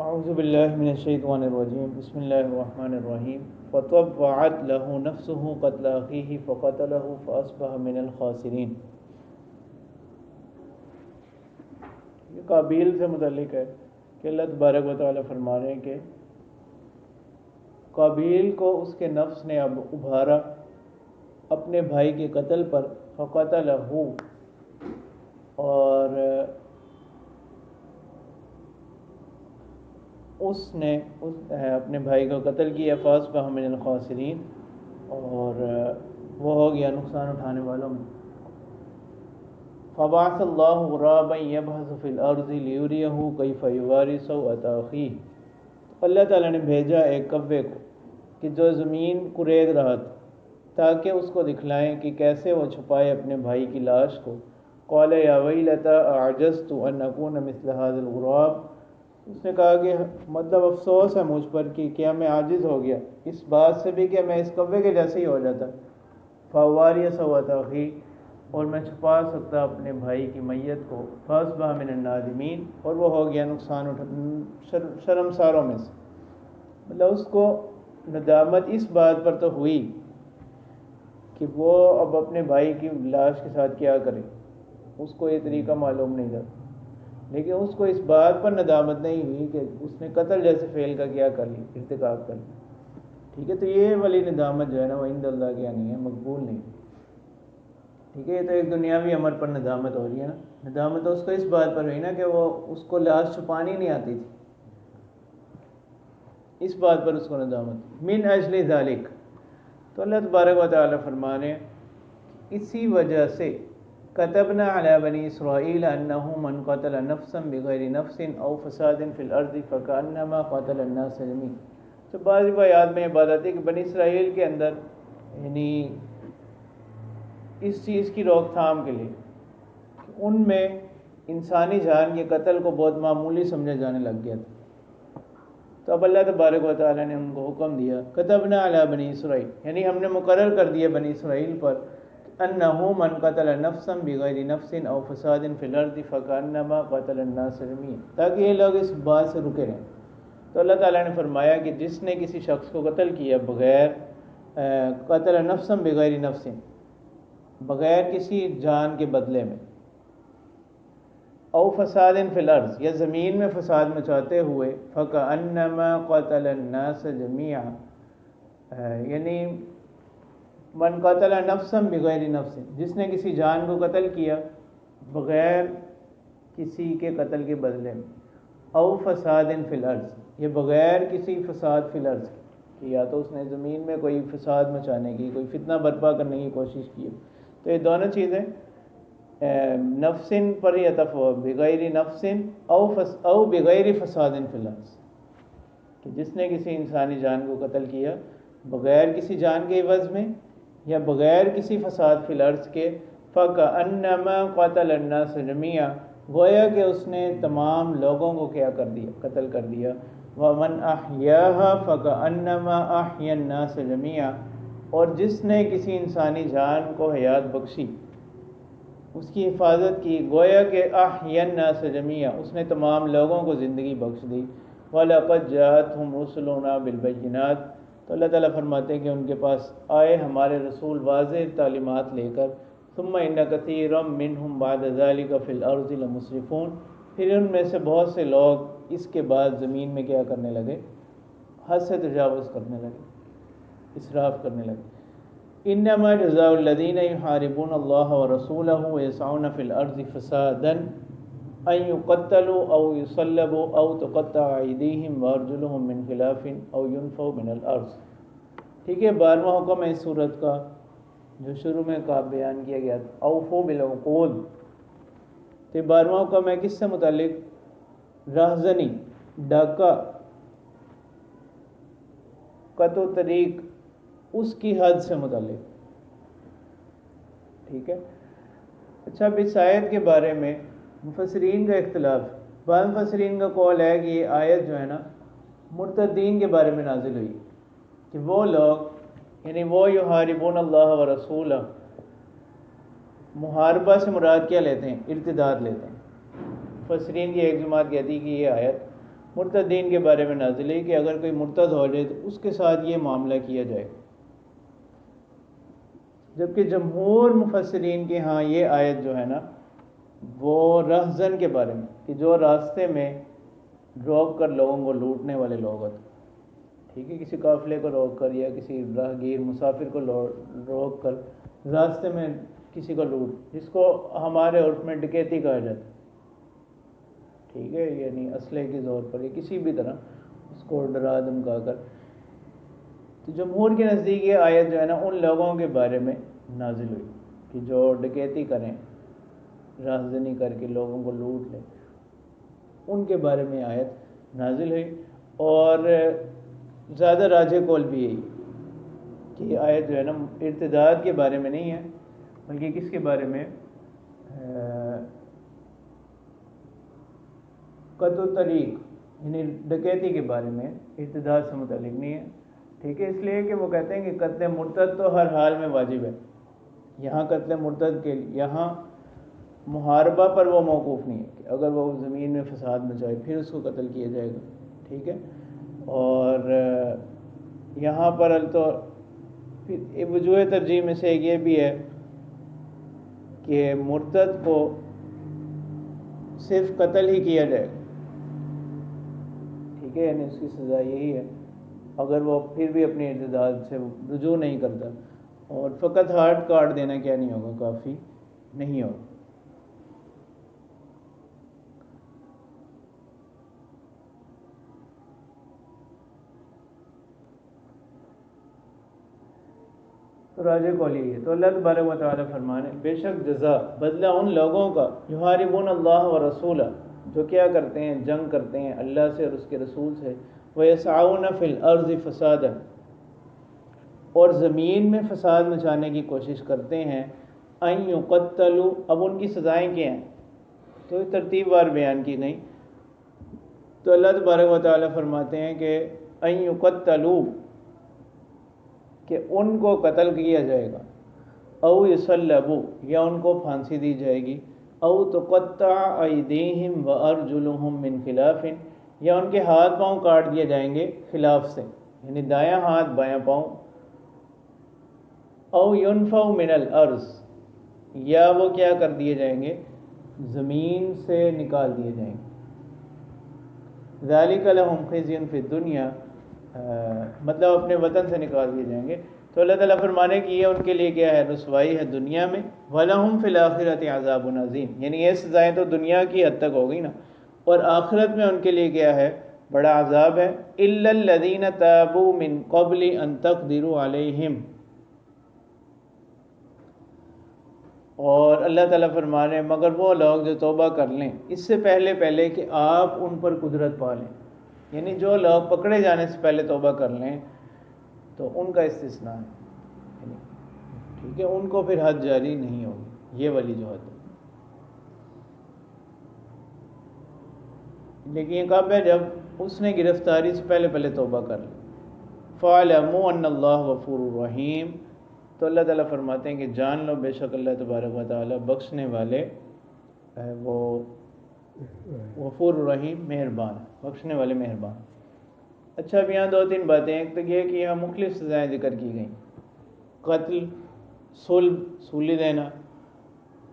اعوذ باللہ من الشیطان الرجیم بسم اللہ الرحمن الرحیم فطوعت له نفسه قتل اخیہ فقتله فاصبح من الخاسرین۔ یہ قابیل سے متعلق ہے کہ اللہ تبارک و تعالیٰ فرما رہے ہیں کہ قابیل کو اس کے نفس نے اب ابھارا اپنے بھائی کے قتل پر، فقتله، اور اس نے اپنے بھائی کو قتل کیا، فاصبح من الخاسرین، اور وہ ہو گیا نقصان اٹھانے والوں میں۔ فبعث اللہ غرابا یبحث فی الارض لیریہ کیف یواری سوءۃ اخیہ، اللہ تعالیٰ نے بھیجا ایک کوے کو کہ جو زمین کورید رہا تھا تاکہ اس کو دکھلائیں کہ کیسے وہ چھپائے اپنے بھائی کی لاش کو۔ قال یا ویلتى اعجزت ان اکون مثل هذا الغراب، اس نے کہا کہ مطلب افسوس ہے مجھ پر کہ کیا میں عاجز ہو گیا اس بات سے بھی کہ میں اس کوے کے جیسے ہی ہو جاتا، فاواری سوءۃ اخی، اور میں چھپا سکتا اپنے بھائی کی میت کو، فاصبح من النادمین، اور وہ ہو گیا نقصان شرمساروں میں سے۔ مطلب اس کو ندامت اس بات پر تو ہوئی کہ وہ اب اپنے بھائی کی لاش کے ساتھ کیا کرے، اس کو یہ طریقہ معلوم نہیں تھا، لیکن اس کو اس بات پر ندامت نہیں ہوئی کہ اس نے قتل جیسے فعل کا کیا کر لی، ارتکاب کر لی۔ ٹھیک ہے، تو یہ والی ندامت جو ہے نا وہ عند اللہ کیا نہیں ہے، مقبول نہیں۔ ٹھیک ہے، یہ تو ایک دنیاوی امر پر ندامت ہو رہی ہے نا، ندامت تو اس کو اس بات پر ہوئی نا کہ وہ اس کو لاش چھپانی نہیں آتی تھی، اس بات پر اس کو ندامت، من اجل ذالک۔ تو اللہ تبارک و تعالیٰ فرمانے اسی وجہ سے كتبنا على بني اسرائيل انه من قتل نفسا بغیر نفس او فساد في الارض فكانما قتل الناس جميعا۔ تو بعض روایات میں یہ بات آتی ہے کہ بنی اسرائیل کے اندر یعنی اس چیز کی روک تھام کے لیے ان میں انسانی جان کے قتل کو بہت معمولی سمجھا جانے لگ گیا تھا، تو اب اللہ تبارک و تعالیٰ نے ان کو حکم دیا، كتبنا على بني اسرائیل، یعنی ہم نے مقرر کر دیا بنی اسرائیل پر، انہ من قتل نفسا بغیر نفس او فساد فی الارض فکانما قتل الناس جميعا، تاکہ یہ لوگ اس بات سے رکے رہیں۔ تو اللہ تعالیٰ نے فرمایا کہ جس نے کسی شخص کو قتل کیا بغیر قتل نفسا بغیر نفس، بغیر کسی جان کے بدلے میں، او فساد فی الارض، یا زمین میں فساد مچاتے ہوئے، فکانما قتل الناس جميعا، یعنی من قتل نفسا بغیر نفس، جس نے کسی جان کو قتل کیا بغیر کسی کے قتل کے بدلے میں، او فساد فی الارض، یہ بغیر کسی فساد فی الارض کی، یا تو اس نے زمین میں کوئی فساد مچانے کی، کوئی فتنہ برپا کرنے کی کوشش کی، تو یہ دونوں چیزیں نفس پر یتف، بغیر نفس او بغیر فساد فی الارض، کہ جس نے کسی انسانی جان کو قتل کیا بغیر کسی جان کے عوض میں یا بغیر کسی فساد فی الارض کے، فَكَأَنَّمَا قَتَلَ النَّاسَ جَمِيعًا، گویا کہ اس نے تمام لوگوں کو کیا کر دیا، قتل کر دیا۔ وَمَنْ أَحْيَاهَا فَكَأَنَّمَا أَحْيَا النَّاسَ جَمِيعًا، اور جس نے کسی انسانی جان کو حیات بخشی، اس کی حفاظت کی، گویا کہ أَحْيَا النَّاسَ جَمِيعًا، اس نے تمام لوگوں کو زندگی بخش دی۔ وَلَقَدْ جَاءَتْهُمْ رُسُلُنَا بِالْبَيِّنَاتِ، تو اللہ تعالیٰ فرماتے ہیں کہ ان کے پاس آئے ہمارے رسول واضح تعلیمات لے کر، ثم ان کثیرا منہم بعد ذلک فی الارض لمسرفون، پھر ان میں سے بہت سے لوگ اس کے بعد زمین میں کیا کرنے لگے، حد سے تجاوز کرنے لگے، اسراف کرنے لگے۔ انما جزاء الذین یحاربون اللہ ورسولہ ویسعون فی الارض فسادا ان یقتلوا او یصلبوا او تقطع ایدیہم وارجلہم من خلاف او ینفوا من الارض۔ ٹھیک ہے، 12واں حکم ہے اس صورت کا جو شروع میں کا بیان کیا گیا تھا، اوفوا بالعقود۔ تو 12واں حکم ہے کس سے متعلق؟ راہزنی، ڈاکہ، قطع و طریق، اس کی حد سے متعلق۔ ٹھیک ہے، اچھا اب اس آیت کے بارے میں مفسرین کا اختلاف، بعض مفسرین کا قول ہے کہ یہ آیت جو ہے نا مرتدین کے بارے میں نازل ہوئی، کہ وہ لوگ یعنی وہ یحاربون اللہ ورسولہ، محاربہ سے مراد کیا لیتے ہیں؟ ارتداد لیتے ہیں۔ مفسرین کی ایک جماعت کہتی ہے کہ یہ آیت مرتدین کے بارے میں نازل ہے کہ اگر کوئی مرتد ہو جائے تو اس کے ساتھ یہ معاملہ کیا جائے. جبکہ جمہور مفسرین کے ہاں یہ آیت جو ہے نا وہ رہزن کے بارے میں، کہ جو راستے میں روک کر لوگوں کو لوٹنے والے لوگ ہوتے، ٹھیک ہے، کسی قافلے کو روک کر یا کسی راہگیر مسافر کو روک کر راستے میں کسی کو لوٹ، جس کو ہمارے عرف میں ڈکیتی کہا جاتا ہے، ٹھیک ہے، یعنی اسلحے کے زور پر یا کسی بھی طرح اس کو ڈرا دھمکا کر. تو جمہور کے نزدیک یہ آیت جو ہے نا ان لوگوں کے بارے میں نازل ہوئی کہ جو ڈکیتی کریں، راہزنی کر کے لوگوں کو لوٹ لیں، ان کے بارے میں آیت نازل ہوئی. اور زیادہ راجح قول بھی یہی کہ یہ آیت جو ہے نا ارتداد کے بارے میں نہیں ہے، بلکہ کس کے بارے میں، قطع الطریق یعنی ڈکیتی کے بارے میں، ارتداد سے متعلق نہیں ہے. ٹھیک ہے، اس لیے کہ وہ کہتے ہیں کہ قتل مرتد تو ہر حال میں واجب ہے. یہاں قتل مرتد کے یہاں محاربہ پر وہ موقوف نہیں ہے کہ اگر وہ زمین میں فساد مچائے پھر اس کو قتل کیا جائے گا. ٹھیک ہے، اور یہاں پر تو وجوہ ترجیح میں سے یہ بھی ہے کہ مرتد کو صرف قتل ہی کیا جائے گا. ٹھیک ہے، یعنی اس کی سزا یہی ہے اگر وہ پھر بھی اپنی ارتداد سے رجوع نہیں کرتا. اور فقط ہارٹ کاٹ دینا کیا نہیں ہوگا، کافی نہیں ہوگا. تو راجع قول یہ ہے. تو اللہ تبارک و تعالیٰ فرمانے بے شک جزا بدلہ ان لوگوں کا یحاربون اللہ و رسولہ جو کیا کرتے ہیں، جنگ کرتے ہیں اللہ سے اور اس کے رسول سے، وَيَسْعَوْنَ فِي الْأَرْضِ فَسَادًا اور زمین میں فساد مچانے کی کوشش کرتے ہیں، أَن يُقَتَّلُوا اب ان کی سزائیں کیا ہیں تو ترتیب وار بیان کی گئی. تو اللہ تبارک و تعالیٰ فرماتے ہیں کہ أَن يُقَتَّلُوا کہ ان کو قتل کیا جائے گا، او یصلبوا یا ان کو پھانسی دی جائے گی، او تقطع ایدیہم وارجلہم من خلاف یا ان کے ہاتھ پاؤں کاٹ دیے جائیں گے خلاف سے، یعنی دایاں ہاتھ بایاں پاؤں، او ینفوا من الارض یا وہ کیا کر دیے جائیں گے، زمین سے نکال دیے جائیں گے. ذالک لہم خزی فی الدنیا مطلب اپنے وطن سے نکال دیے جائیں گے. تو اللہ تعالیٰ فرمانے کی یہ ان کے لیے کیا ہے، رسوائی ہے دنیا میں. وَلَهُمْ فِي الْآخِرَةِ عَذَابٌ عَظِيمٌ یعنی یہ سزائیں تو دنیا کی حد تک ہو گئی نا، اور آخرت میں ان کے لیے کیا ہے، بڑا عذاب ہے. إِلَّا الَّذِينَ تَابُوا مِن قَبْلِ أَن تَقْدِرُوا عَلَيْهِمْ اور اللہ تعالیٰ فرمانے مگر وہ لوگ جو توبہ کر لیں اس سے پہلے کہ آپ ان پر قدرت پا لیں، یعنی جو لوگ پکڑے جانے سے پہلے توبہ کر لیں تو ان کا استثناء ہے، ٹھیک ہے، ان کو پھر حد جاری نہیں ہوگی، یہ والی جو حد ہے. لیکن یہ کب ہے، جب اس نے گرفتاری سے پہلے توبہ کر لی. فَاعْلَمُوا أَنَّ اللَّهَ غَفُورٌ رَحِيمٌ تو اللہ تعالیٰ فرماتے ہیں کہ جان لو بے شک اللہ تبارک و تعالیٰ بخشنے والے وہ غفور الرحیم مہربان، بخشنے والے مہربان. اچھا اب یہاں دو تین باتیں. ایک تو یہ کہ یہاں مختلف سزائیں ذکر کی گئیں، قتل، صلب سولی دینا،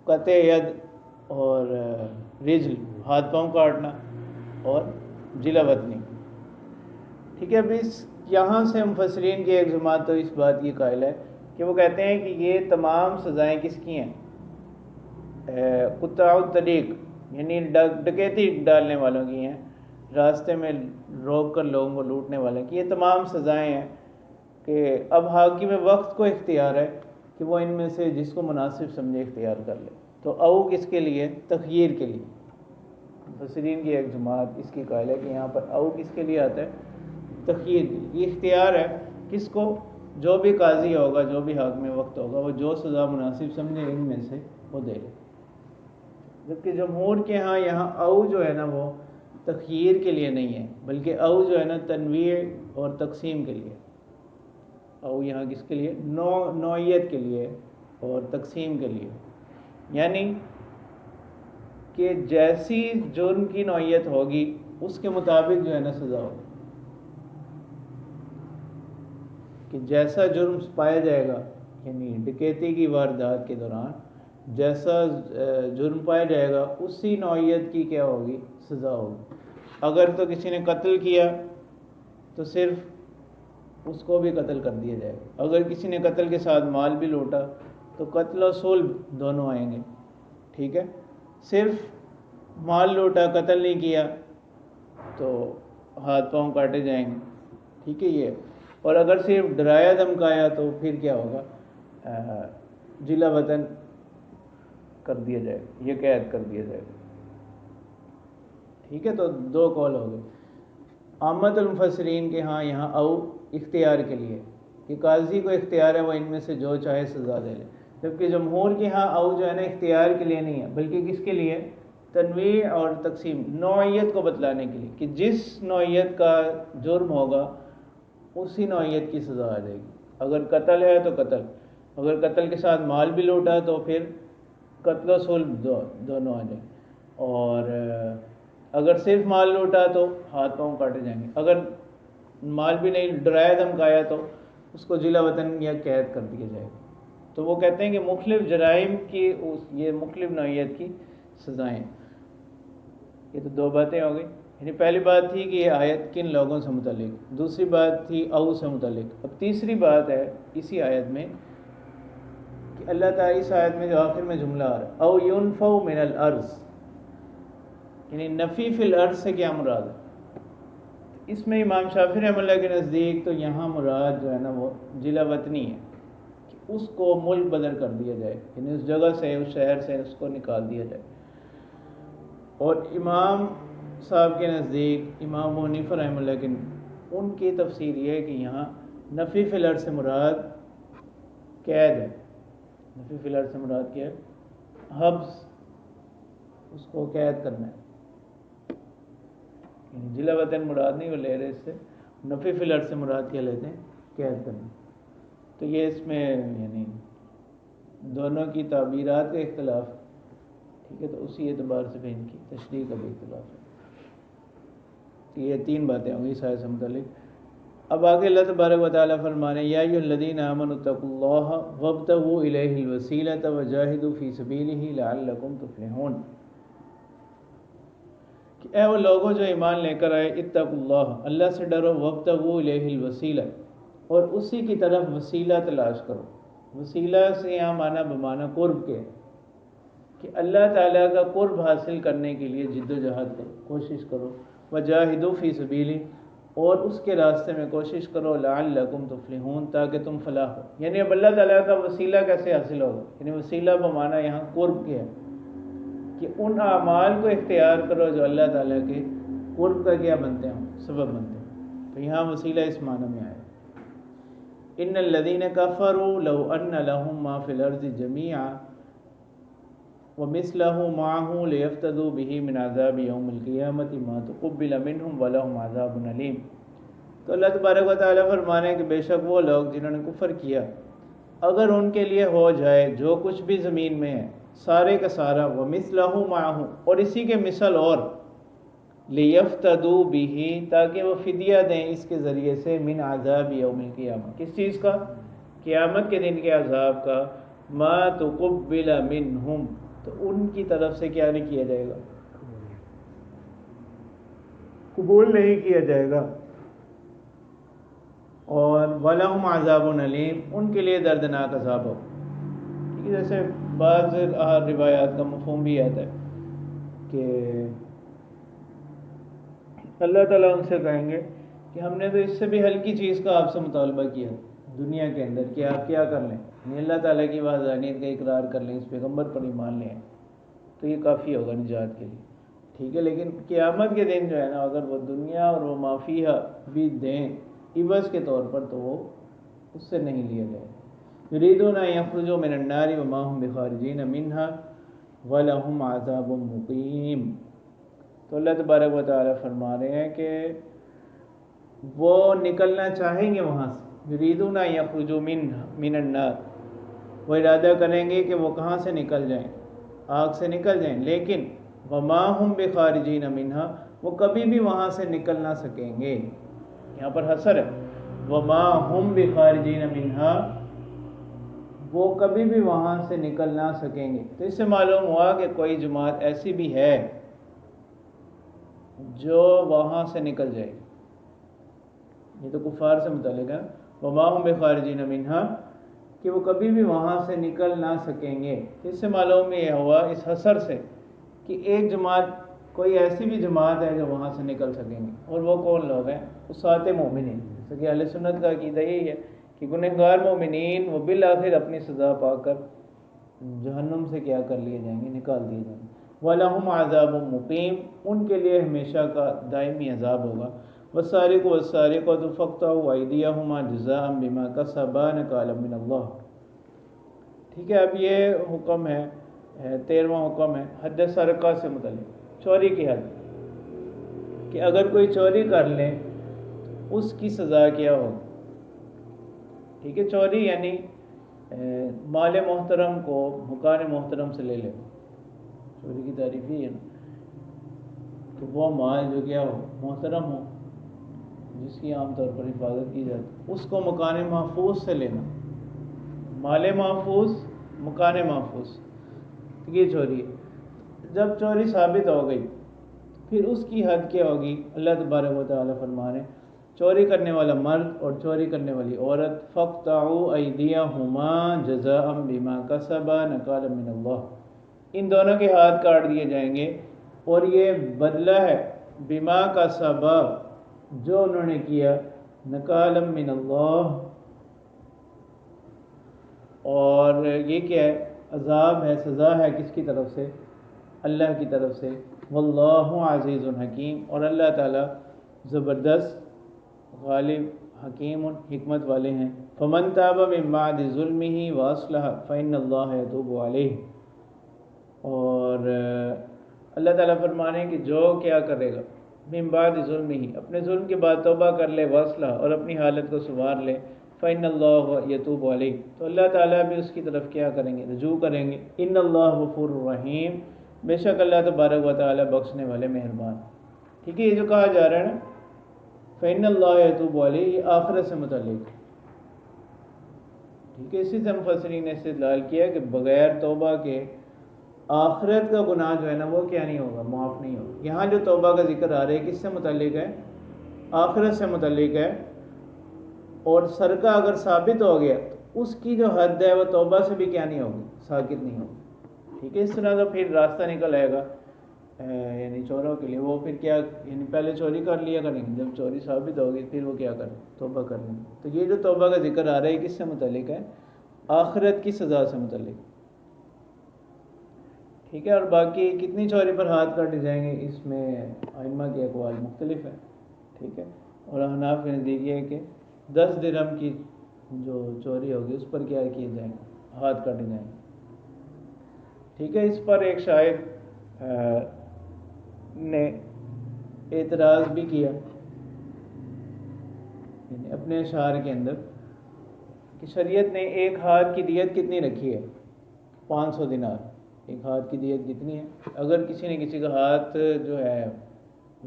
قطع ید اور رجل ہاتھ پاؤں کاٹنا، اور جلا وطنی. ٹھیک ہے، اب اس یہاں سے مفسرین کی ایک جماعت تو اس بات کی قائل ہے کہ وہ کہتے ہیں کہ یہ تمام سزائیں کس کی ہیں، قطاع الطریق یعنی ڈکیتی ڈالنے والوں کی ہیں، راستے میں روک کر لوگوں کو لوٹنے والوں کی. یہ تمام سزائیں ہیں کہ اب حاکم وقت کو اختیار ہے کہ وہ ان میں سے جس کو مناسب سمجھے اختیار کر لے. تو او کس کے لیے، تخییر کے لیے. مفسرین کی ایک جماعت اس کی قائل ہے کہ یہاں پر او کس کے لیے آتا ہے، تخییر کے لیے. یہ اختیار ہے کس کو، جو بھی قاضی ہوگا، جو بھی حاکم وقت ہوگا، وہ جو سزا مناسب سمجھے ان میں سے وہ دے گا. جبکہ جمہور کے ہاں یہاں او جو ہے نا وہ تخییر کے لیے نہیں ہے، بلکہ او جو ہے نا تنویع اور تقسیم کے لیے. او یہاں کس کے لیے، نوعیت کے لیے اور تقسیم کے لیے. یعنی کہ جیسی جرم کی نوعیت ہوگی اس کے مطابق جو ہے نا سزا ہوگی، کہ جیسا جرم پایا جائے گا، یعنی ڈکیتی کی واردات کے دوران جیسا جرم پایا جائے گا اسی نوعیت کی کیا ہوگی، سزا ہوگی۔ اگر تو کسی نے قتل کیا تو صرف اس کو بھی قتل کر دیا جائے گا، اگر کسی نے قتل کے ساتھ مال بھی لوٹا تو قتل و صلب دونوں آئیں گے، ٹھیک ہے۔ صرف مال لوٹا قتل نہیں کیا تو ہاتھ پاؤں کاٹے جائیں گے، ٹھیک ہے یہ۔ اور اگر صرف ڈرایا دھمکایا تو پھر کیا ہوگا، جلا وطن کر دیا جائے گا، یہ قید کر دیا جائے گا، ٹھیک ہے۔ تو دو قول ہو گئے۔ عامت المفسرین کے ہاں یہاں او اختیار کے لیے، کہ قاضی کو اختیار ہے وہ ان میں سے جو چاہے سزا دے لے، جبکہ جمہور کے ہاں او جو ہے نا اختیار کے لیے نہیں ہے، بلکہ کس کے لیے، تنویع اور تقسیم، نوعیت کو بتلانے کے لیے، کہ جس نوعیت کا جرم ہوگا اسی نوعیت کی سزا آ جائے گی۔ اگر قتل ہے تو قتل، اگر قتل کے ساتھ مال بھی لوٹا تو پھر قتل و صلب دونوں آ جائیں، اور اگر صرف مال لوٹا تو ہاتھ پاؤں کاٹے جائیں گے، اگر مال بھی نہیں ڈرایا دھمکایا تو اس کو جلا وطن یا قید کر دیا جائے گا۔ تو وہ کہتے ہیں کہ مختلف جرائم کی یہ مختلف نوعیت کی سزائیں۔ یہ تو دو باتیں ہو گئی، یعنی پہلی بات تھی کہ یہ آیت کن لوگوں سے متعلق، دوسری بات تھی او سے متعلق۔ اب تیسری بات ہے اسی آیت میں کہ اللہ تعالیٰ اس آیت میں جو آخر میں جملہ آ رہا ہے، او ینفوا من الارض، یعنی نفی فی الارض سے کیا مراد ہے؟ اس میں امام شافعی رحمۃ اللہ کے نزدیک تو یہاں مراد جو ہے نا وہ جلا وطنی ہے، کہ اس کو ملک بدر کر دیا جائے، یعنی اس جگہ سے اس شہر سے اس کو نکال دیا جائے۔ اور امام صاحب کے نزدیک، امام ابو حنیفہ رحمۃ اللہ کے، ان کی تفسیر یہ ہے کہ یہاں نفی فی الارض سے مراد قید ہے، نفی فی الارض سے مراد کیا ہے، حبس، اس کو قید کرنا ہے، یعنی جلا وطن مراد نہیں وہ لے رہے، اس سے نفی فی الارض سے مراد کیا لیتے ہیں، قید کرنا۔ تو یہ اس میں یعنی دونوں کی تعبیرات کا اختلاف، ٹھیک ہے، تو اسی اعتبار سے بھی ان کی تشریح کا بھی اختلاف ہے۔ تو یہ تین باتیں ہوں گی اس آیت سے متعلق۔ اب آگے اللہ تبارک و تعالیٰ فرمانے، یا ایھا الذین آمنوا اتقوا اللہ وابتغوا الیہ الوسیلۃ وجاہدوا فی سبیلہ لعلکم تفلحون، کہ اے وہ لوگوں جو ایمان لے کر آئے، اتقوا اللہ، اللہ سے ڈرو، وابتغوا الیہ الوسیلہ، اور اسی کی طرف وسیلہ تلاش کرو۔ وسیلہ سے یہاں معنی بمعنی قرب کے، کہ اللہ تعالیٰ کا قرب حاصل کرنے کے لیے جد و جہد کرو، کوشش کرو، وجاہدوا فی سبیلہ، اور اس کے راستے میں کوشش کرو، لعلکم تفلحون، تاکہ تم فلاح ہو۔ یعنی اب اللہ تعالیٰ کا وسیلہ کیسے حاصل ہوگا، یعنی وسیلہ بمعنی یہاں قرب کے ہے، کہ ان اعمال کو اختیار کرو جو اللہ تعالیٰ کے قرب کا کیا بنتے ہیں، سبب بنتے ہیں۔ تو یہاں وسیلہ اس معنی میں آیا، ان الذین کفروا لو ان لهم ما فی الارض جميعا ومثلہ معہ لیفتدوا بہ من عذاب یوم القیامۃ ما تقبل منہم ولہم عذاب علیم۔ تو اللہ تبارک و تعالیٰ فرمانے ہیں کہ بے شک وہ لوگ جنہوں نے کفر کیا، اگر ان کے لیے ہو جائے جو کچھ بھی زمین میں ہے سارے کا سارا، ومثلہ معہ، اور اسی کے مثل، اور لیفتدوا بہ، تاکہ وہ فدیہ دیں اس کے ذریعے سے، من عذاب یوم القیامہ، کس چیز کا، قیامت کے دن کے عذاب کا، ما تقبل منہم، تو ان کی طرف سے کیا نہیں کیا جائے گا، قبول نہیں کیا جائے گا، اور وَلَهُمْ عَذَابٌ عَلِيمٌ، ان کے لیے دردناک عذاب ہو۔ ٹھیک ہے، جیسے بعض روایات کا مفہوم بھی آتا ہے کہ اللہ تعالیٰ ان سے کہیں گے کہ ہم نے تو اس سے بھی ہلکی چیز کا آپ سے مطالبہ کیا دنیا کے اندر کہ آپ کیا کر لیں، یعنی اللہ تعالیٰ کی وحدانیت کا اقرار کر لیں، اس پیغمبر پر ایمان لیں، تو یہ کافی ہوگا نجات کے لیے، ٹھیک ہے۔ لیکن قیامت کے دن جو ہے نا، اگر وہ دنیا اور وہ ما فیہا بھی دیں عوض کے طور پر، تو وہ اس سے نہیں لیا جائے۔ یریدون ان یخرجوا من النار وما هم بخارجین منہا ولہم عذاب مقیم۔ تو اللہ تبارک و تعالیٰ فرما رہے ہیں کہ وہ نکلنا چاہیں گے وہاں سے، یریدون ان یخرجوا من النار، وہ ارادہ کریں گے کہ وہ کہاں سے نکل جائیں، آگ سے نکل جائیں، لیکن وما هم بخارجین منہا، وہ کبھی بھی وہاں سے نکل نہ سکیں گے. یہاں پر حصر ہے وما ہم بخارجین منہا، وہ کبھی بھی وہاں سے نکل نہ سکیں گے. تو اس سے معلوم ہوا کہ کوئی جماعت ایسی بھی ہے جو وہاں سے نکل جائے گی. یہ تو کفار سے متعلق ہے وما ہم بخارجین منہا، کہ وہ کبھی بھی وہاں سے نکل نہ سکیں گے. اس سے معلوم یہ ہوا اس حصر سے کہ ایک جماعت، کوئی ایسی بھی جماعت ہے جو وہاں سے نکل سکیں گے. اور وہ کون لوگ ہیں؟ عصاۃ مومنین. جیسے کہ اہل سنت کا عقیدہ یہی ہے کہ گنہگار مومنین وہ بالآخر اپنی سزا پا کر جہنم سے کیا کر لیے جائیں گے، نکال دیے جائیں گے. وَلَهُمْ عَذَابٌ مُقِيمٌ، ان کے لیے ہمیشہ کا دائمی عذاب ہوگا. وَالسَّارِقُ وَالسَّارِقَةُ فَاقْطَعُوا أَيْدِيَهُمَا جَزَاءً بِمَا كَسَبَا نَكَالًا مِنَ اللَّهِ. ٹھیک ہے، اب یہ حکم ہے 13واں حکم ہے حد سرقہ سے متعلق، چوری کی حد، کہ اگر کوئی چوری کر لے اس کی سزا کیا ہوگی. ٹھیک ہے، چوری یعنی مال محترم کو مکان محترم سے لے لے. چوری کی تعریف ہی ہے نا کہ وہ مال جو کیا ہو، محترم ہو، جس کی عام طور پر حفاظت کی جاتی، اس کو مکان محفوظ سے لینا. مال محفوظ، مکان محفوظ، یہ چوری ہے. جب چوری ثابت ہو گئی پھر اس کی حد کیا ہوگی؟ اللہ تبارک و تعالیٰ فرما رہے ہیں چوری کرنے والا مرد اور چوری کرنے والی عورت فَاقْطَعُوا أَيْدِيَهُمَا جَزَاءً بِمَا كَسَبَا نَكَالًا مِنَ اللَّهِ، ان دونوں کے ہاتھ کاٹ دیے جائیں گے اور یہ بدلہ ہے بما کسبا، جو انہوں نے کیا، نکالا من اللہ، اور یہ کیا ہے؟ عذاب ہے، سزا ہے کس کی طرف سے؟ اللہ کی طرف سے. واللہ عزیز حکیم، اور اللہ تعالیٰ زبردست، غالب، حکیم، حکمت والے ہیں. فمن تاب من بعد ظلمہ واصلح فإن اللہ یتوب علیہ. اور اللہ تعالیٰ فرمانے ہیں کہ جو کیا کرے گا من بعد ظلمہ، اپنے ظلم کے بعد توبہ کر لے، واصلح، اور اپنی حالت کو سنوار لے، فإن اللہ یتوب علیہ، تو اللہ تعالیٰ بھی اس کی طرف کیا کریں گے؟ رجوع کریں گے. ان اللہ غفور رحیم، بے شک اللہ تبارک و تعالیٰ بخشنے والے مہربان. ٹھیک ہے، یہ جو کہا جا رہا ہے نا فإن اللہ یتوب علیہ، یہ آخرت سے متعلق ہے. ٹھیک ہے، اسی سے مفسرین نے استدلال کیا کہ بغیر توبہ کے آخرت کا گناہ جو ہے نا وہ کیا نہیں ہوگا؟ معاف نہیں ہوگا. یہاں جو توبہ کا ذکر آ رہا ہے کس سے متعلق ہے؟ آخرت سے متعلق ہے. اور سرقہ اگر ثابت ہو گیا تو اس کی جو حد ہے وہ توبہ سے بھی کیا نہیں ہوگی؟ ساقط نہیں ہوگی. ٹھیک ہے، اس طرح کا پھر راستہ نکل آئے گا یعنی چوروں کے لیے. وہ پھر کیا، یعنی پہلے چوری کر لیا کریں گے، جب چوری ثابت ہوگی پھر وہ کیا کریں؟ توبہ کر لیں گے. تو یہ جو توبہ کا ذکر آ رہا ہے کس سے متعلق ہے؟ آخرت کی سزا سے متعلق. ٹھیک ہے، اور باقی کتنی چوری پر ہاتھ کاٹے جائیں گے اس میں ائمہ کے اقوال مختلف ہیں. ٹھیک ہے، اور احناف کے نزدیک یہ ہے کہ 10 درہم کی جو چوری ہوگی اس پر کیا کیے جائیں گے؟ ہاتھ کاٹے جائیں گے. ٹھیک ہے، اس پر ایک شاعر نے اعتراض بھی کیا یعنی اپنے اشعار کے اندر کہ شریعت نے ایک ہاتھ کی دیت کتنی رکھی ہے؟ 500 دینار. ایک ہاتھ کی دیت کتنی ہے؟ اگر کسی نے کسی کا ہاتھ جو ہے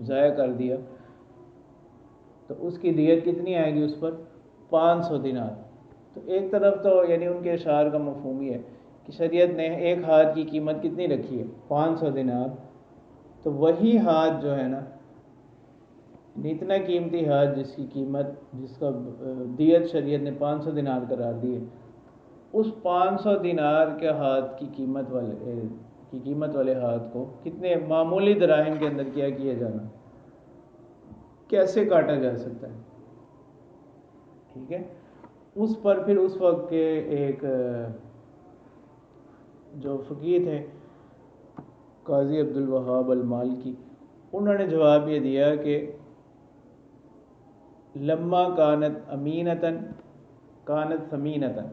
ضائع کر دیا تو اس کی دیت کتنی آئے گی اس پر؟ 500 دینار. تو ایک طرف تو یعنی ان کے اشعار کا مفہوم یہ ہے کہ شریعت نے ایک ہاتھ کی قیمت کتنی رکھی ہے؟ 500 دینار. تو وہی ہاتھ جو ہے نا، اتنا قیمتی ہاتھ جس کی قیمت، جس کا دیت شریعت نے 500 دینار قرار دی ہے، اس 500 دینار کے ہاتھ کی قیمت والے ہاتھ کو کتنے معمولی دراہم کے اندر کیا جانا، کیسے کاٹا جا سکتا ہے؟ ٹھیک ہے، اس پر پھر اس وقت کے ایک جو فقیہ تھے قاضی عبدالوہاب المالکی، انہوں نے جواب یہ دیا کہ لما کانت امینتاً کانت ثمینتاً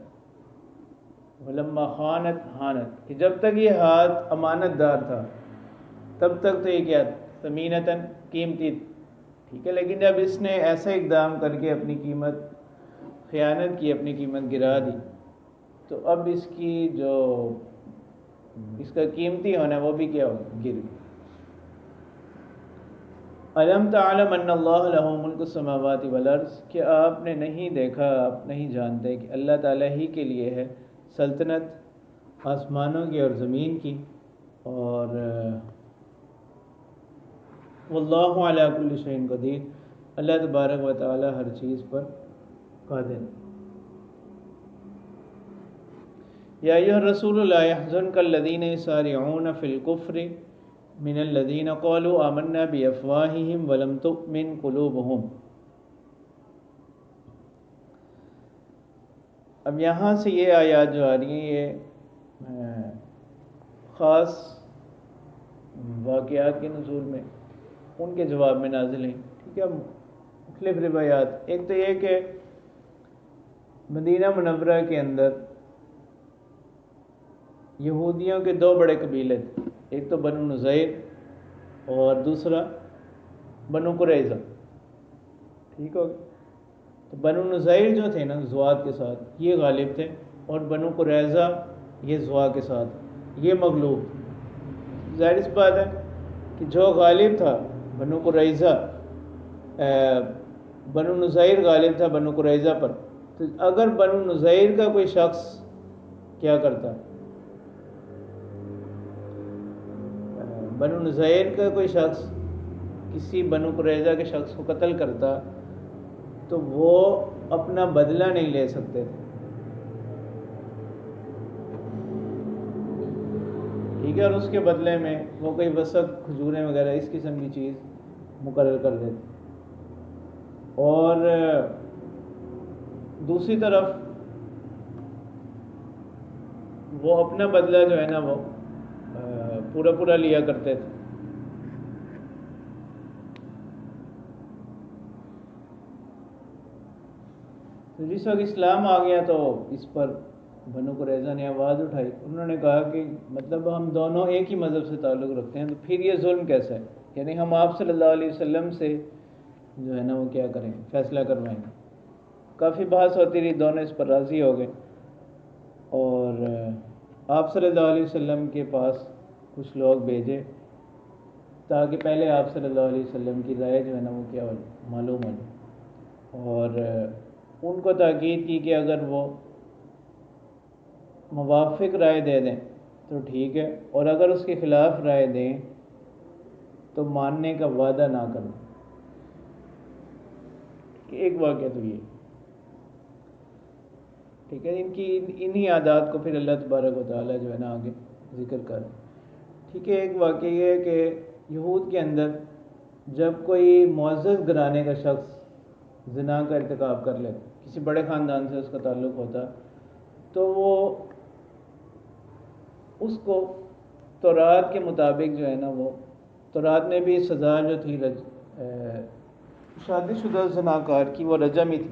ولما خانت حانت، کہ جب تک یہ ہاتھ امانت دار تھا تب تک تو یہ کیا؟ ثمینتاً، قیمتی. ٹھیک ہے، لیکن جب اس نے ایسا اقدام کر کے اپنی قیمت، خیانت کی، اپنی قیمت گرا دی، تو اب اس کی جو اس کا قیمتی ہونا ہے وہ بھی کیا ہوگا؟ گر گیا. الم تعلم ان اللہ لہ ملک السماوات والارض، کہ آپ نے نہیں دیکھا، آپ نہیں جانتے کہ اللہ تعالیٰ ہی کے لیے ہے سلطنت آسمانوں کی اور زمین کی، اور واللہ علی کل شیء قدیر، اللہ تبارک و تعالیٰ ہر چیز پر قادر۔ یا ایھا الرسول لا يحزنک الذین یسارعون فی الکفر من الذین قالوا آمنا بافواہہم ولم تؤمن قلوبہم۔ اب یہاں سے یہ آیات جو آ رہی ہیں یہ خاص واقعات کے نزول میں ان کے جواب میں نازل ہیں، ٹھیک ہے۔ مختلف روایات، ایک تو یہ کہ مدینہ منورہ کے اندر یہودیوں کے دو بڑے قبیلے تھے، ایک تو بنو نذیر اور دوسرا بنو قریظہ، ٹھیک ہو گیا۔ تو بنو نذیر جو تھے نا زوات کے ساتھ، یہ غالب تھے، اور بنو قریظہ یہ زوا کے ساتھ یہ مغلوب۔ ظاہر اس بات ہے کہ جو غالب تھا بنو قریظہ، بنو نذیر غالب تھا بنو قریظہ پر، تو اگر بنو نذیر کا کوئی شخص کیا کرتا، بنو نذیر کا کوئی شخص کسی بنو قریظہ کے شخص کو قتل کرتا تو وہ اپنا بدلہ نہیں لے سکتے تھے، ٹھیک ہے، اور اس کے بدلے میں وہ کوئی وسق، کھجوریں وغیرہ اس قسم کی چیز مقرر کر دیتے۔ اور دوسری طرف وہ اپنا بدلہ جو ہے نا وہ پورا پورا لیا کرتے تھے۔ تو جس وقت اسلام آ گیا تو اس پر بنو قریظہ نے آواز اٹھائی، انہوں نے کہا کہ مطلب ہم دونوں ایک ہی مذہب سے تعلق رکھتے ہیں، تو پھر یہ ظلم کیسا ہے؟ یعنی ہم آپ صلی اللہ علیہ وسلم سے جو ہے نا وہ کیا کریں، فیصلہ کروائیں گے۔ کافی بحث ہوتی رہی، دونوں اس پر راضی ہو گئے، اور آپ صلی اللہ علیہ وسلم کے پاس کچھ لوگ بھیجے تاکہ پہلے آپ صلی اللہ علیہ وسلم کی رائے جو ہے نا وہ کیا ہو معلوم ہو، اور ان کو تاکید کی کہ اگر وہ موافق رائے دے دیں تو ٹھیک ہے، اور اگر اس کے خلاف رائے دیں تو ماننے کا وعدہ نہ کریں۔ کہ ایک واقعہ تو یہ ٹھیک ہے، انہی عادات کو پھر اللہ تبارک و تعالیٰ جو ہے نا آگے ذکر کر، ٹھیک ہے۔ ایک واقعہ یہ ہے کہ یہود کے اندر جب کوئی معزز گھرانے کا شخص زنا کا ارتکاب کر لیتا، کسی بڑے خاندان سے اس کا تعلق ہوتا، تو وہ اس کو تورات کے مطابق جو ہے نا وہ تورات میں بھی سزا جو تھی شادی شدہ زناکار کی وہ رجم ہی تھی،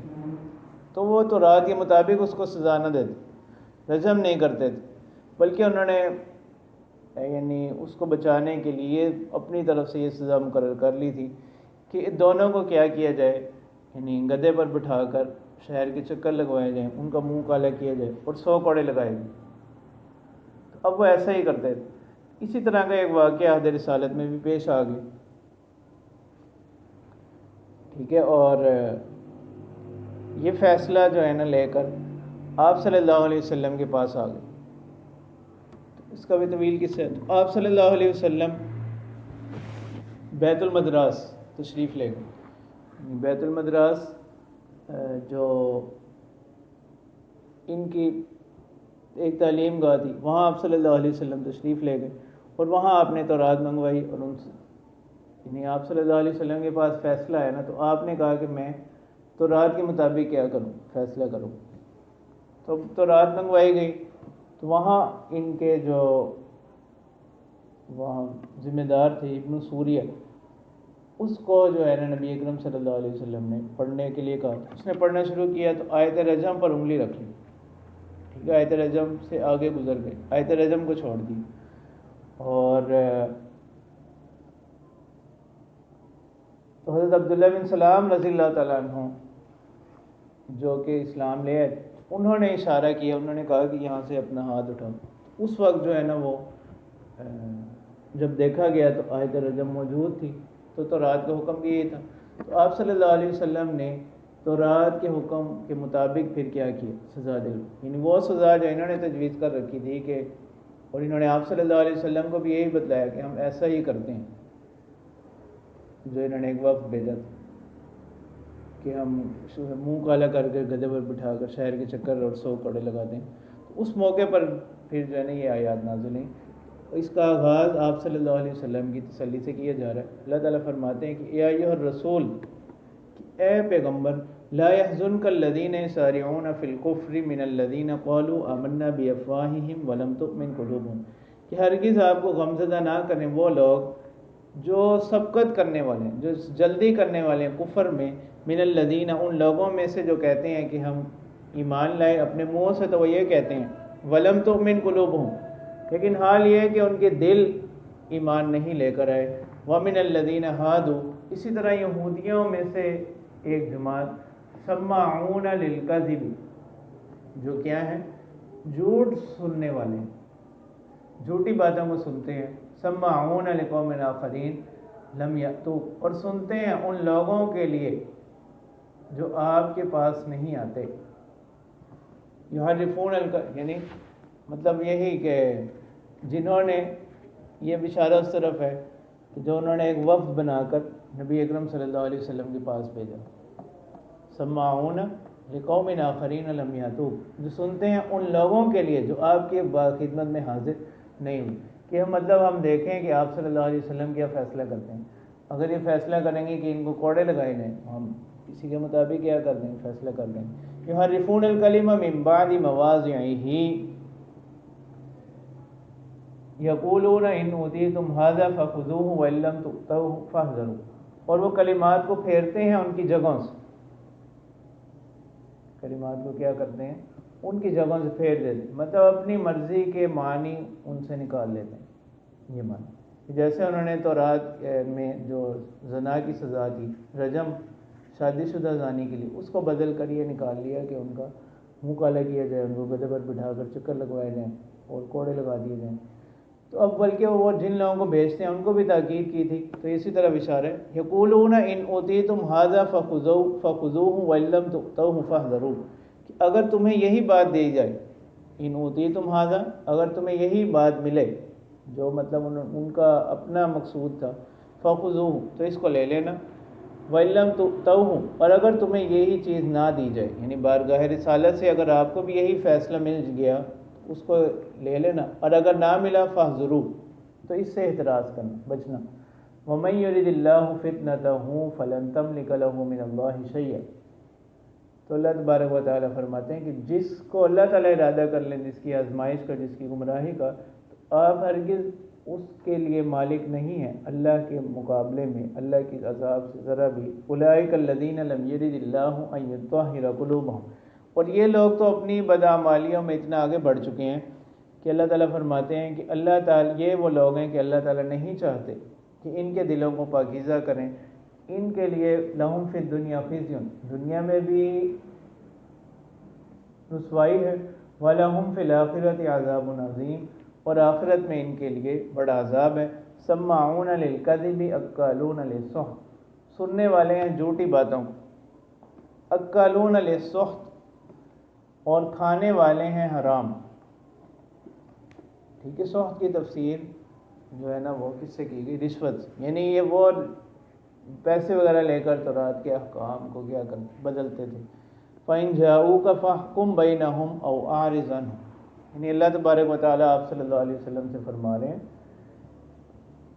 تو وہ تورات کے مطابق اس کو سزا نہ دیتے، رجم نہیں کرتے تھے، بلکہ انہوں نے یعنی اس کو بچانے کے لیے اپنی طرف سے یہ سزا مقرر کر لی تھی کہ دونوں کو کیا کیا جائے، یعنی گدھے پر بٹھا کر شہر کے چکر لگوائے جائیں، ان کا منہ کالا کیا جائے اور 100 کوڑے لگائے گئے۔ تو اب وہ ایسا ہی کرتے تھے۔ اسی طرح کا ایک واقعہ عہد رسالت میں بھی پیش آ گیا، ٹھیک ہے، اور یہ فیصلہ جو ہے نا لے کر آپ صلی اللہ علیہ وسلم کے پاس آ گئے۔ اس کا بھی طویل قصہ ہے۔ آپ صلی اللہ علیہ وسلم بیت المدراس تشریف لے گئے۔ بیت المدراس جو ان کی ایک تعلیم گاہ تھی، وہاں آپ صلی اللہ علیہ وسلم تشریف لے گئے، اور وہاں آپ نے تورات منگوائی، اور ان سے یعنی آپ صلی اللہ علیہ وسلم کے پاس فیصلہ ہے نا، تو آپ نے کہا کہ میں تورات کے مطابق کیا کروں، فیصلہ کروں۔ تو تورات منگوائی گئی، تو وہاں ان کے جو وہاں ذمہ دار تھے ابن سوریہ، اس کو جو ہے نا نبی اکرم صلی اللہ علیہ وسلم نے پڑھنے کے لیے کہا۔ اس نے پڑھنا شروع کیا تو آیت رجم پر انگلی رکھ لی، ٹھیک ہے، آیت رجم سے آگے گزر گئے، آیت رجم کو چھوڑ دی، اور تو حضرت عبداللہ بن سلام رضی اللہ تعالیٰ عنہ جو کہ اسلام لے آئے، انہوں نے اشارہ کیا، انہوں نے کہا کہ یہاں سے اپنا ہاتھ اٹھاؤ۔ اس وقت جو ہے نا وہ جب دیکھا گیا تو آیت رجم موجود تھی، تو تو تورات کا حکم بھی یہی تھا. تو آپ صلی اللہ علیہ وسلم نے تورات کے حکم کے مطابق پھر کیا کیا؟ سزا دل، یعنی وہ سزا جو انہوں نے تجویز کر رکھی تھی کہ، اور انہوں نے آپ صلی اللہ علیہ وسلم کو بھی یہی بتلایا کہ ہم ایسا ہی کرتے ہیں، جو انہوں نے ایک وقت بھیجا تھا کہ ہم منہ کالا کر کے گدھے پر بٹھا کر شہر کے چکر اور 100 کوڑے لگاتے ہیں. اس موقع پر پھر جو ہے نا یہ آیات نازل ہیں. اس کا آغاز آپ صلی اللہ علیہ وسلم کی تسلی سے کیا جا رہا ہے. اللہ تعالیٰ فرماتے ہیں کہ یا ایھا الرسول، اے پیغمبر، لا يحزنك الذين يسارعون في الكفر من الذين قالوا آمنا بافواههم ولم تؤمن قلوبهم، کہ ہرگز آپ کو غمزدہ نہ کریں وہ لوگ جو سبقت کرنے والے ہیں، جو جلدی کرنے والے ہیں کفر میں، من الذین، ان لوگوں میں سے جو کہتے ہیں کہ ہم ایمان لائے اپنے منہوں سے تو وہ یہ کہتے ہیں، ولم تؤمن قلوبہم، لیکن حال یہ ہے کہ ان کے دل ایمان نہیں لے کر آئے. ومن الذین ہادوا، اسی طرح یہودیوں میں سے ایک جماعت، سماعون للکذب، جو کیا ہے؟ جھوٹ سننے والے ہیں، جھوٹی باتوں کو سنتے ہیں. سماعون لقوم آخرین لم یأتوا، اور سنتے ہیں ان لوگوں کے لیے جو آپ کے پاس نہیں آتے. یحرفون یعنی مطلب یہی کہ جنہوں نے، یہ بشارہ اس طرف ہے کہ جو انہوں نے ایک وفد بنا کر نبی اکرم صلی اللہ علیہ وسلم کے پاس بھیجا. سماعون لقوم آخرین لم یأتوا، جو سنتے ہیں ان لوگوں کے لیے جو آپ کے خدمت میں حاضر نہیں ہوئی. کہ مطلب ہم دیکھیں کہ آپ صلی اللہ علیہ وسلم کیا فیصلہ کرتے ہیں. اگر یہ فیصلہ کریں گے کہ ان کو کوڑے لگائے جائیں، ہم اسی کے مطابق کیا کر دیں گے؟ فیصلہ کر دیں گے. یحرفون الکلم من بعد مواضعہ، یقولون ان اوتیتم ھذا فخذوہ وان لم تؤتوہ فاحذروا، اور وہ کلمات کو پھیرتے ہیں ان کی جگہوں سے. کلمات کو کیا کرتے ہیں؟ ان کی جگہوں سے پھیر دیتے ہیں، مطلب اپنی مرضی کے معنی ان سے نکال لیتے ہیں. یہ معنی جیسے انہوں نے تورات میں جو زنا کی سزا تھی، رجم، شادی شدہ زانی کے لیے، اس کو بدل کر یہ نکال لیا کہ ان کا منہ کالا کیا جائے، ان کو گدھے پر بٹھا کر چکر لگوائے جائیں اور کوڑے لگا دیے جائیں. تو اب بلکہ وہ جن لوگوں کو بھیجتے ہیں ان کو بھی تاکید کی تھی. تو اسی طرح اشارہ ہے، یقولون ان اوتیتم ھذا فخذوہ وان لم تؤتوہ فاحذروا، کہ اگر تمہیں یہی بات دی جائے، ان اوتیتم ھذا، اگر تمہیں یہی بات ملے، جو مطلب ان کا اپنا مقصود تھا، فخذوہ، تو اس کو لے لینا، وان لم تؤتوہ، اور اگر تمہیں یہی چیز نہ دی جائے، یعنی بارگاہ رسالت سے اگر آپ کو بھی یہی فیصلہ مل گیا اس کو لے لینا، اور اگر نہ ملا فاحذروا، تو اس سے احتراز کرنا، بچنا. ومن یرد اللہ فتنتہ فلن تملک له من اللہ شیئا، تو اللہ تبارک و تعالیٰ فرماتے ہیں کہ جس کو اللہ تعالیٰ ارادہ کر لیں، جس کی آزمائش کا، جس کی گمراہی کا، تو آپ ہرگز اس کے لیے مالک نہیں ہیں اللہ کے مقابلے میں، اللہ کی عذاب سے ذرا بھی. اولئک الذین لم یرد اللہ ان یطہر قلوبہم، اور یہ لوگ تو اپنی بدعمالیوں میں اتنا آگے بڑھ چکے ہیں کہ اللہ تعالیٰ فرماتے ہیں کہ اللہ تعالیٰ، یہ وہ لوگ ہیں کہ اللہ تعالیٰ نہیں چاہتے کہ ان کے دلوں کو پاکیزہ کریں. ان کے لیے لہم فی الدنیا خزی، دنیا میں بھی رسوائی ہے، وَلَهُمْ فِي الْآخِرَةِ عَذَابٌ عَظِيمٌ، اور آخرت میں ان کے لیے بڑا عذاب ہے. سماعون للکذب اکالون للسحت، سننے والے ہیں جھوٹی باتوں کو، اکالون للسحت، اور کھانے والے ہیں حرام. ٹھیک ہے، سحت کی تفسیر جو ہے نا وہ کس سے کی گئی؟ رشوت، یعنی یہ وہ پیسے وغیرہ لے کر تورات کے احکام کو کیا کر بدلتے تھے. فَإِنْ جَاءُوكَ فَاحْكُمْ بَيْنَهُمْ أَوْ أَعْرِضْ عَنْهُمْ، یعنی اللہ تبارک و تعالیٰ آپ صلی اللہ علیہ وسلم سے فرما رہے ہیں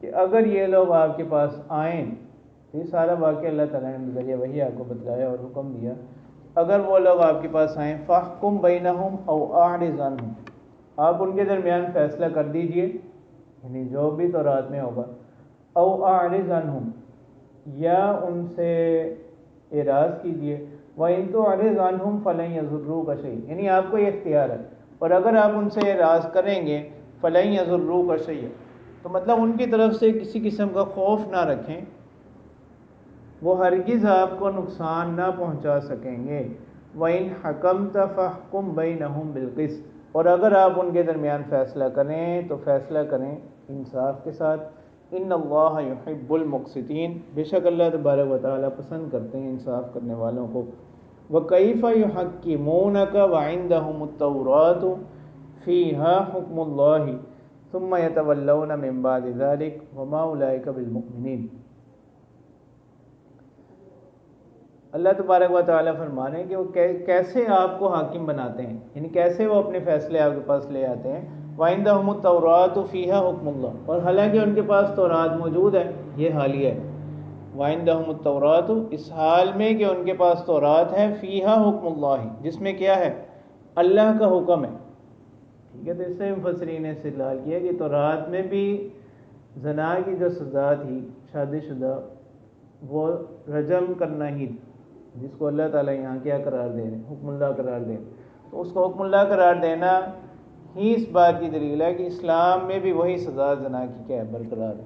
کہ اگر یہ لوگ آپ کے پاس آئیں، یہ سارا واقعہ اللہ تعالیٰ نے ذریعہ وہی آپ کو بتلایا اور حکم دیا، اگر وہ لوگ آپ کے پاس آئیں، فَاحْكُمْ بَيْنَهُمْ أَوْ أَعْرِضْ عَنْهُمْ، آپ ان کے درمیان فیصلہ کر دیجئے، یعنی جو بھی تورات میں ہوگا، أَوْ أَعْرِضْ عَنْهُمْ، یا ان سے اعراض کیجئے. وَإِن تُعْرِضْ عَنْهُمْ فَلَن يَضُرُّوكَ شَيْئًا، یعنی آپ کو یہ اختیار ہے، اور اگر آپ ان سے اعراض کریں گے، فَلَن يَضُرُّوكَ شَيْئًا، تو مطلب ان کی طرف سے کسی قسم کا خوف نہ رکھیں، وہ ہرگز آپ کو نقصان نہ پہنچا سکیں گے. وَإِنْ حَكَمْتَ فَاحْكُمْ بَيْنَهُمْ بِالْقِسْطِ، اور اگر آپ ان کے درمیان فیصلہ کریں تو فیصلہ کریں انصاف کے ساتھ. ان اللہ یحب المقسطین، بے شک اللہ تبارک و تعالیٰ پسند کرتے ہیں انصاف کرنے والوں کو۔ وَكَيْفَ يُحَكِّمُونَكَ وَعِندَهُمُ التَّوْرَاةُ فِيهَا حُكْمُ اللَّهِ ثُمَّ يَتَوَلَّوْنَ مِن بَعْدِ ذَلِكَ وَمَا أُولَٰئِكَ بِالْمُؤْمِنِينَ۔ اللہ تبارک و تعالیٰ فرما رہے ہیں کہ وہ کیسے آپ کو حاکم بناتے ہیں، یعنی کیسے وہ اپنے فیصلے آپ کے پاس لے آتے ہیں۔ وَعِندَهُمُ التَّوْرَاةُ فِيهَا حُكْمُ اللَّهِ، اور حالانکہ ان کے پاس تورات موجود ہے، یہ حالیہ ہے۔ وَعِندَهُمُ التَّوْرَاةُ، اس حال میں کہ ان کے پاس تورات ہے، فِيهَا حُكْمُ اللَّهِ، جس میں کیا ہے؟ اللہ کا حکم ہے۔ ٹھیک ہے، تو اس سے مفسرین نے استدلال کیا کہ تورات میں بھی زنا کی جو سزا تھی شادی شدہ، وہ رجم کرنا ہی تھی، جس کو اللہ تعالیٰ یہاں کیا قرار دے رہے ہیں؟ حکم اللہ قرار دے رہے ہیں۔ تو اس کو حکم اللہ قرار دینا ہی اس بات کی دلیل ہے کہ اسلام میں بھی وہی سزا زنا کی کیا ہے؟ برقرار ہے۔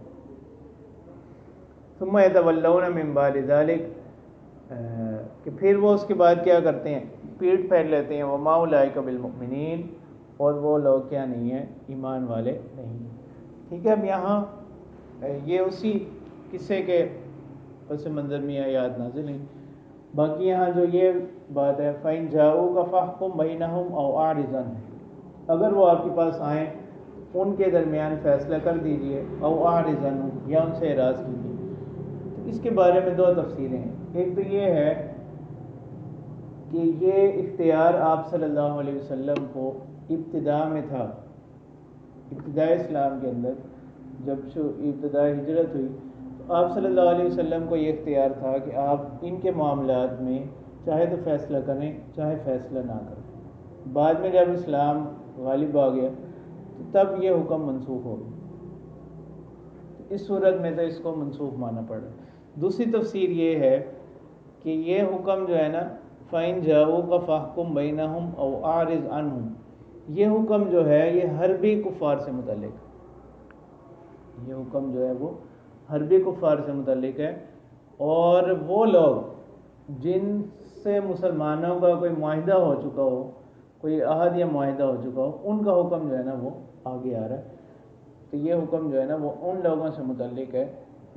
ثم يتولون من بعد ذلك، کہ پھر وہ اس کے بعد کیا کرتے ہیں؟ پیٹ پھیر لیتے ہیں۔ وما اولئک بالمؤمنین، اور وہ لوگ کیا نہیں ہیں؟ ایمان والے نہیں ہیں۔ ٹھیک ہے، اب یہاں یہ اسی قصے کے پس منظر میں آیات نازل ہیں۔ باقی یہاں جو یہ بات ہے فَإِن جَاءُوكَ فَاحْكُم بَيْنَهُمْ أَوْ أَعْرِضْ عَنْهُمْ، اگر وہ آپ کے پاس آئیں ان کے درمیان فیصلہ کر دیجئے، او أَعْرِضْ عَنْهُمْ، یا ان سے اعراض کیجیے۔ تو اس کے بارے میں دو تفسیریں ہیں۔ ایک تو یہ ہے کہ یہ اختیار آپ صلی اللہ علیہ وسلم کو ابتدا میں تھا، ابتداء اسلام کے اندر جب ابتداء ہجرت ہوئی تو آپ صلی اللہ علیہ وسلم کو یہ اختیار تھا کہ آپ ان کے معاملات میں چاہے تو فیصلہ کریں چاہے فیصلہ نہ کریں۔ بعد میں جب اسلام غالب آ گیا تو تب یہ حکم منسوخ ہو گیا۔ اس صورت میں تو اس کو منسوخ ماننا پڑ رہا ہے۔ دوسری تفسیر یہ ہے کہ یہ حکم جو ہے نا فَإِن جَاءُوكَ فَاحْكُم بَيْنَهُمْ أَوْ أَعْرِضْ عَنْهُمْ، یہ حکم جو ہے یہ حربی کفار سے متعلق ہے۔ یہ حکم جو ہے وہ حربی کفار سے متعلق ہے، اور وہ لوگ جن سے مسلمانوں کا کوئی معاہدہ ہو چکا ہو، کوئی عہد یا معاہدہ ہو چکا ہو، ان کا حکم جو ہے نا وہ آگے آ رہا ہے۔ تو یہ حکم جو ہے نا وہ ان لوگوں سے متعلق ہے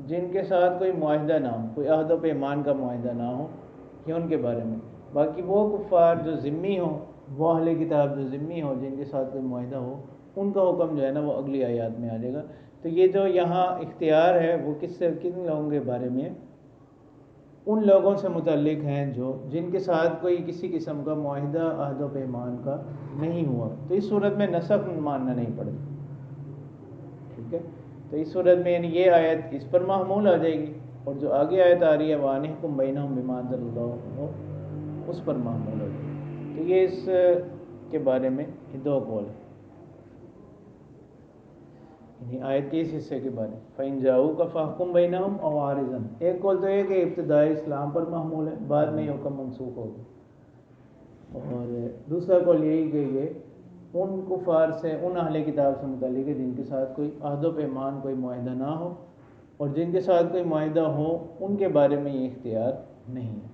جن کے ساتھ کوئی معاہدہ نہ ہو، کوئی عہد و پیمان کا معاہدہ نہ ہو، یہ ان کے بارے میں۔ باقی وہ کفار جو ذمی ہوں، وہ اہل کتاب جو ذمی ہوں جن کے ساتھ کوئی معاہدہ ہو، ان کا حکم جو ہے نا وہ اگلی آیات میں آ جائے گا۔ تو یہ جو یہاں اختیار ہے وہ کن لوگوں کے بارے میں ہے؟ ان لوگوں سے متعلق ہیں جو جن کے ساتھ کوئی کسی قسم کا معاہدہ عہد و پیمان کا نہیں ہوا۔ تو اس صورت میں نسخ ماننا نہیں پڑے گا۔ ٹھیک ہے، تو اس صورت میں یعنی یہ آیت اس پر محمول آ جائے گی، اور جو آگے آیت آ رہی ہے وَأَنِحْكُم بَيْنَهُم بِمَا أَنزَلَ اللَّهُ، اس پر محمول ہو جائے گی۔ تو یہ اس کے بارے میں دو قول ہے، یعنی آیت کے اس حصے کے بارے میں فَإِن جَاءُوكَ فَاحْكُم بَيْنَهُمْ أَوْ أَعْرِضْ عَنْهُمْ۔ ایک قول تو یہ کہ ابتدائی اسلام پر محمول ہے، بعد میں یہ حکم منسوخ ہو گیا، اور دوسرا قول یہی کہ یہ ان کفار سے، ان اہل کتاب سے متعلق ہے جن کے ساتھ کوئی عہد و پیمان، کوئی معاہدہ نہ ہو، اور جن کے ساتھ کوئی معاہدہ ہو ان کے بارے میں یہ اختیار نہیں ہے۔